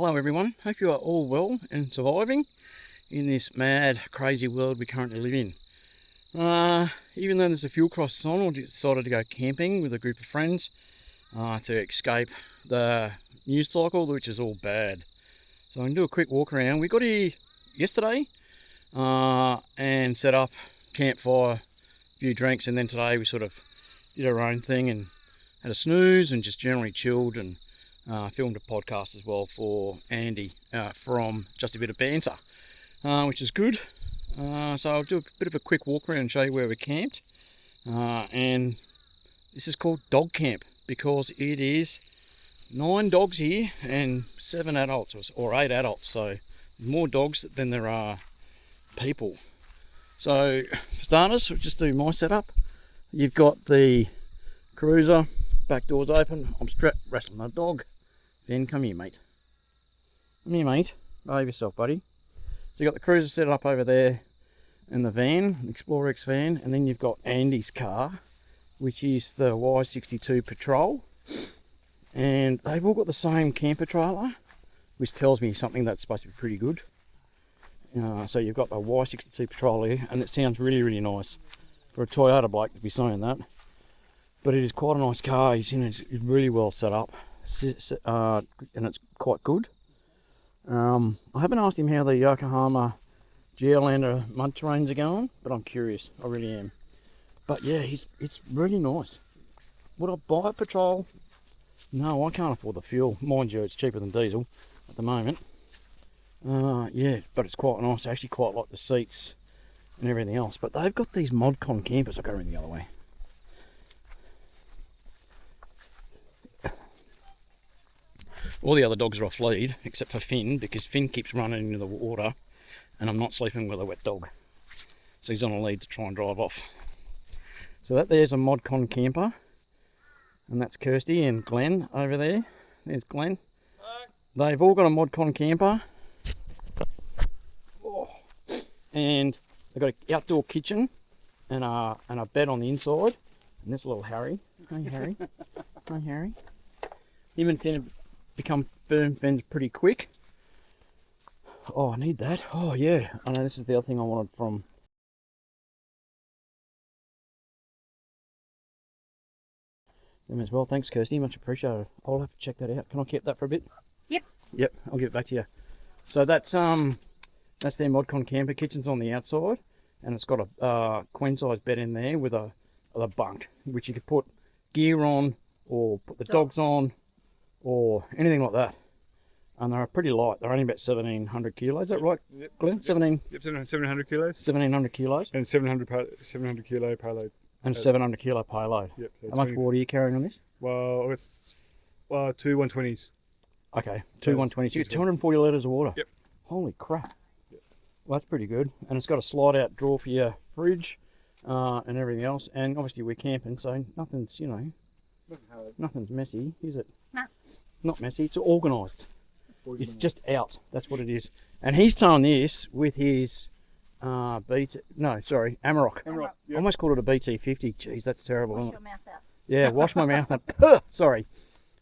Hello everyone, hope you are all well and surviving in this mad, crazy world we currently live in. Even though there's a fuel crisis on, I decided to go camping with a group of friends to escape the news cycle, which is all bad. So I'm going to do a quick walk around. We got here yesterday and set up campfire, a few drinks, and then today we sort of did our own thing and had a snooze and just generally chilled and filmed a podcast as well for Andy from Just a Bit of Banter, which is good. So I'll do a bit of a quick walk around and show you where we camped. And this is called Dog Camp because it is 9 dogs here and 7 adults or 8 adults. So more dogs than there are people. So for starters, we'll just do my setup. You've got the cruiser, back doors open. I'm strapped wrestling my dog. Then come here, mate. Come here, mate. Behave yourself, buddy. So you've got the cruiser set up over there and the van, Explorer X van, and then you've got Andy's car, which is the Y62 Patrol. And they've all got the same camper trailer, which tells me something that's supposed to be pretty good. So you've got the Y62 Patrol here, and it sounds really, really nice for a Toyota bloke to be saying that. But it is quite a nice car. It's really well set up, and it's quite good. I haven't asked him how the Yokohama Geolander mud terrains are going, but I'm curious. I really am. But yeah, it's really nice. Would I buy a Patrol? No, I can't afford the fuel. Mind you, it's cheaper than diesel at the moment. Yeah, but it's quite nice. I actually quite like the seats and everything else. But they've got these ModCon campers. I'll go around the other way. All the other dogs are off lead, except for Finn, because Finn keeps running into the water, and I'm not sleeping with a wet dog. So he's on a lead to try and drive off. So there's a ModCon camper, and that's Kirsty and Glenn over there. There's Glenn. Hello. They've all got a ModCon camper. Oh. And they've got an outdoor kitchen and a bed on the inside. And this little Harry. Hey Harry. Hi Harry. Him and Finn have become firm friends pretty quick. Oh, I need that. Oh yeah, I know this is the other thing I wanted from them as well. Thanks Kirsty, much appreciated. I'll have to check that out. Can I keep that for a bit? Yep, I'll give it back to you. So that's their ModCon camper. Kitchen's on the outside, and it's got a queen size bed in there with a bunk, which you could put gear on or put the dogs on or anything like that. And they're pretty light. They're only about 1,700 kilos. Is that right, Yep, Glenn? 700 kilos. 1,700 kilos. And 700 kilo payload. And 700 kilo payload. Yep. So how much water are you carrying on this? Well, it's 2 120s. Okay, 2 120s. You get 240 litres of water. Yep. Holy crap. Yep. Well, that's pretty good. And it's got a slide out drawer for your fridge and everything else. And obviously we're camping, so nothing's, nothing's messy, is it? No. Not messy, it's organised. It's just out, that's what it is. And he's towing this with his Amarok. Amarok, I almost called it a BT50. Jeez, that's terrible. Wash your mouth out. Yeah, wash my mouth out. Sorry.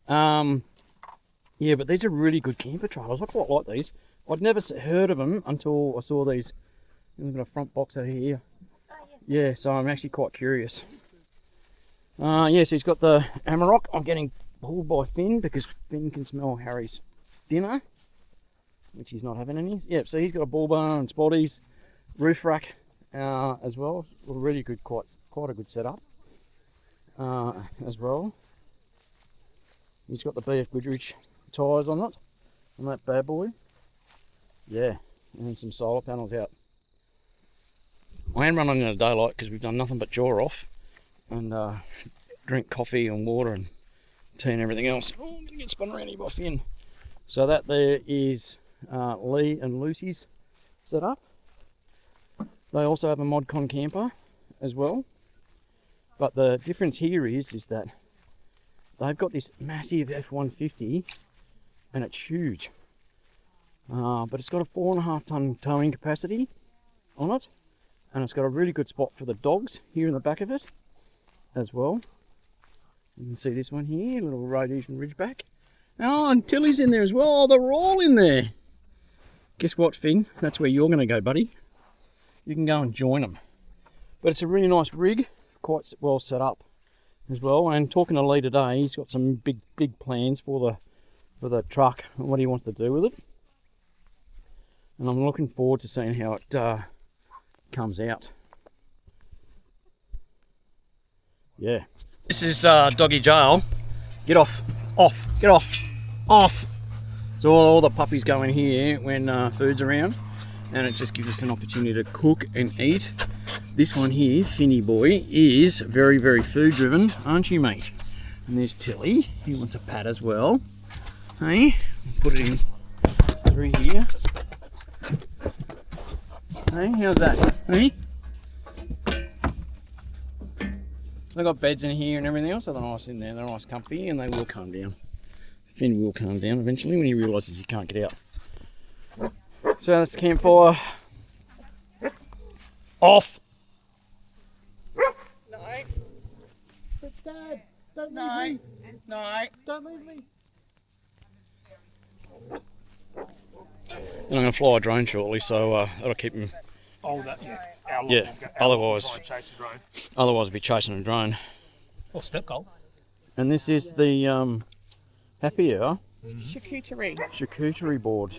Yeah, but these are really good camper trailers. I quite like these. I'd never heard of them until I saw these. Look at a front box over here. Oh, yes. Yeah, so I'm actually quite curious. Yeah, so he's got the Amarok. I'm getting pulled by Finn because Finn can smell Harry's dinner, which he's not having any. Yep, so he's got a bull bar and spotties, roof rack as well. Really good, quite a good setup as well. He's got the BF Goodrich tyres on it, on that bad boy. Yeah, and some solar panels out. I am running in the daylight because we've done nothing but jaw off and drink coffee and water and tea and everything else. Oh, I'm gonna get spun around here by Finn. So that there is Lee and Lucy's set up. They also have a ModCon camper as well. But the difference here is that they've got this massive F-150 and it's huge. But it's got a 4.5 ton towing capacity on it. And it's got a really good spot for the dogs here in the back of it as well. You can see this one here, a little Rhodesian Ridgeback. Oh, and Tilly's in there as well. Oh, they're all in there. Guess what, Finn? That's where you're going to go, buddy. You can go and join them. But it's a really nice rig, quite well set up as well. And talking to Lee today, he's got some big plans for the truck and what he wants to do with it. And I'm looking forward to seeing how it comes out. Yeah. This is doggy jail. Get off, get off. So all the puppies go in here when food's around, and it just gives us an opportunity to cook and eat. This one here, Finny boy, is very food driven, aren't you, mate? And there's Tilly, he wants a pat as well. Hey, put it in through here. Hey, how's that? Hey? They've got beds in here and everything else, so they're nice in there, they're nice comfy, and they will calm down. Finn will calm down eventually when he realises he can't get out. So that's the campfire. Off! No. But Dad, don't No. leave me! No. Don't leave me! And I'm going to fly a drone shortly, so that'll keep him. Oh, that, yeah. How long Yeah, we'll go- otherwise- how long we'll chase the drone. Otherwise, I'd be chasing a drone. Or step goal. And this is the happy hour Charcuterie. board,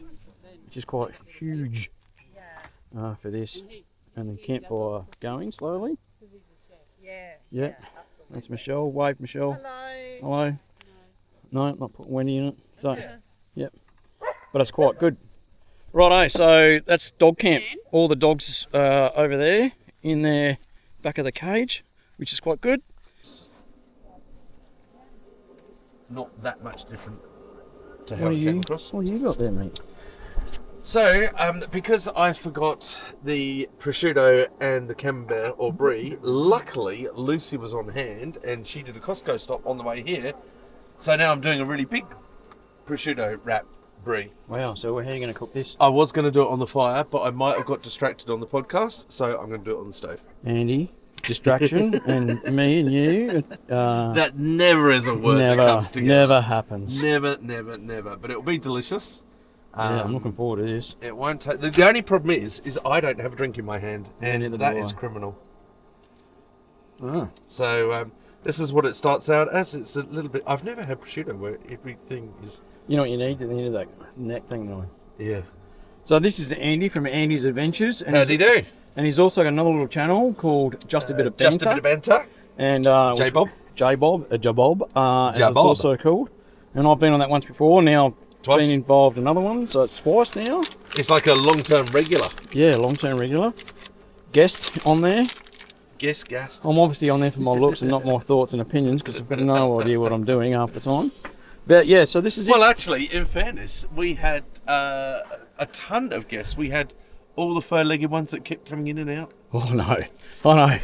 which is quite huge for this. And the campfire going slowly. Yeah. Yeah, that's Michelle. Wave, Michelle. Hello. Hello. No, not putting Wendy in it. So, yep. But it's quite good. Righto, so that's dog camp. All the dogs over there in their back of the cage, which is quite good. Not that much different to What how do it you? came across. What do you got there, mate? So, because I forgot the prosciutto and the camembert or brie, luckily Lucy was on hand and she did a Costco stop on the way here. So now I'm doing a really big prosciutto wrap brie. Wow. So how are you going to cook this, I was going to do it on the fire, but I might have got distracted on the podcast, so I'm going to do it on the stove. Andy? Distraction, and me and you. That never is a word that comes together. Never happens. Never. But it'll be delicious. Yeah, I'm looking forward to this. It won't take. The only problem is I don't have a drink in my hand, and neither that do is I. criminal. Ah. So this is what it starts out as. It's a little bit. I've never had prosciutto where everything is. You know what you need at the end of that neck thing, though. Yeah. So this is Andy from Andy's Adventures, and How'd he do? and he's also got another little channel called Just a Bit of Banter. Just a bit of banter. And J-Bob. Jabob, as it's Jabob. also called. And I've been on that once before. Now Twice. been involved in another one, so it's twice now. It's like a long-term regular. Yeah, long-term regular guest on there. Guess gassed. I'm obviously on there for my looks and not my thoughts and opinions, because I've got no idea what I'm doing half the time. But yeah, so this is Well, it. actually, in fairness, we had a ton of guests. We had all the fur-legged ones that kept coming in and out. Oh no, I know.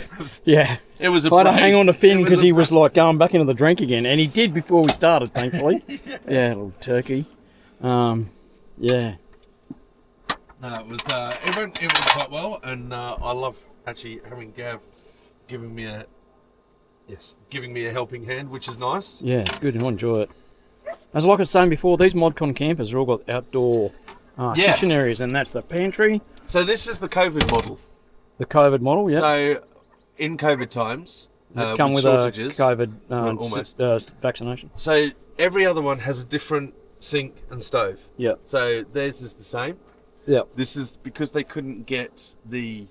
Yeah, It was a I had to brave- hang on to Finn it was because a he was brave- like going back into the drink again, and he did before we started, thankfully. Yeah, little turkey. Yeah. No, it was. It went quite well, and I love actually having Gav giving me a helping hand, which is nice. Yeah, it's good. I enjoy it. As like I was saying before, these ModCon campers are all got outdoor Yeah. kitchen areas, and that's the pantry, So this is the COVID model. the COVID model. Yeah, So in COVID times, come with shortages, a COVID well, almost. vaccination. So every other one has a different sink and stove. Yeah, So theirs is the same. yeah. This is because they couldn't get the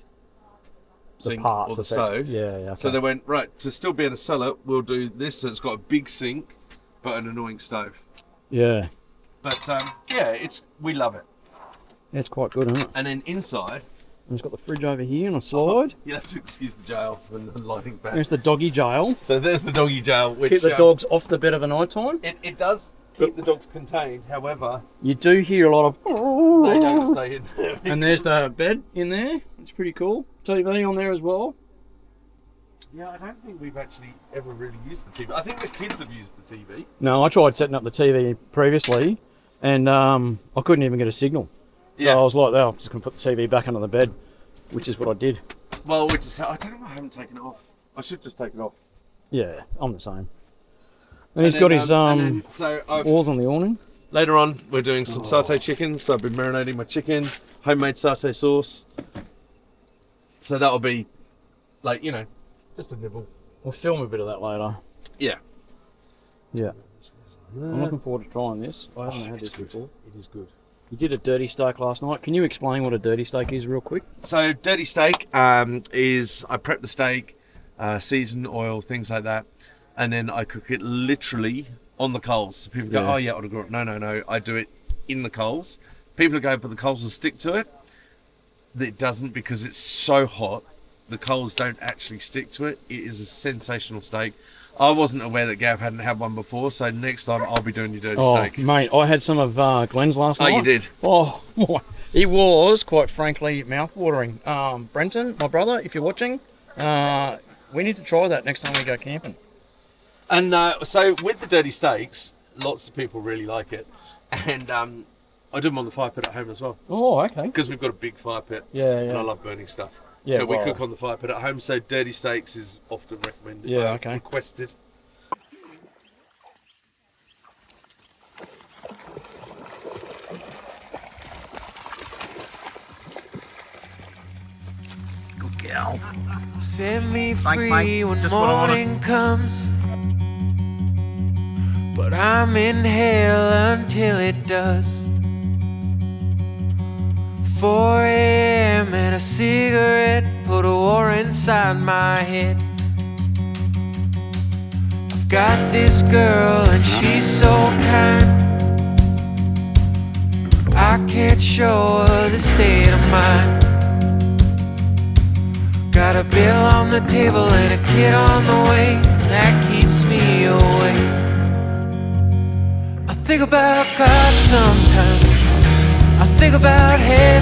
sink parts or the of it. stove. Yeah, yeah. So okay. they went, right, to still be able to sell it, we'll do this. So it's got a big sink, but an annoying stove. Yeah, But yeah, we love it. it's quite good, isn't it? And then inside, And it's got the fridge over here and a slide. you have to excuse the jail and the lighting back. There's the doggy jail. So there's the doggy jail, which Keep the dogs off the bed of a night time. It does keep the dogs contained. However, You do hear a lot of. they don't stay in there. And there's the bed in there. It's pretty cool. TV on there as well. Yeah, I don't think we've actually ever really used the TV. I think the kids have used the TV. No, I tried setting up the TV previously, and I couldn't even get a signal. So I was like, oh, I'm just going to put the TV back under the bed, which is what I did. Well, I don't know why I haven't taken it off. I should just take it off. Yeah, I'm the same. And he's got his so oars on the awning. later on, we're doing some satay chicken. So I've been marinating my chicken, homemade satay sauce. So that'll be like, you know, just a nibble. We'll film a bit of that later. Yeah. Yeah. I'm looking forward to trying this. I haven't had this good. before. It is good. You did a dirty steak last night. Can you explain what a dirty steak is real quick? So dirty steak is I prep the steak, season, oil, things like that, and then I cook it literally on the coals. So people go, Yeah. oh yeah, on the grill. No, I do it in the coals. People go, but the coals will stick to it. It doesn't, because it's so hot. The coals don't actually stick to it. It is a sensational steak. I wasn't aware that Gav hadn't had one before, so next time I'll be doing your dirty steak. Mate, I had some of Glenn's last night. Oh, you did? Oh, boy. It was, quite frankly, mouth-watering. Brenton, my brother, if you're watching, we need to try that next time we go camping. And so with the dirty steaks, lots of people really like it. And I do them on the fire pit at home as well. Oh, okay. Because we've got a big fire pit. Yeah, And I yeah. love burning stuff. Yeah, so we well. cook on the fire pit at home, so dirty steaks is often recommended. Yeah, okay. Requested. Good gal. Set me Thanks, free mate. when Just what I wanted. morning comes. But I'm in hell until it does. 4 a.m. and a cigarette put a war inside my head. I've got this girl and she's so kind. I can't show her the state of mind. Got a bill on the table and a kid on the way, that keeps me awake. I think about God sometimes, I think about heaven.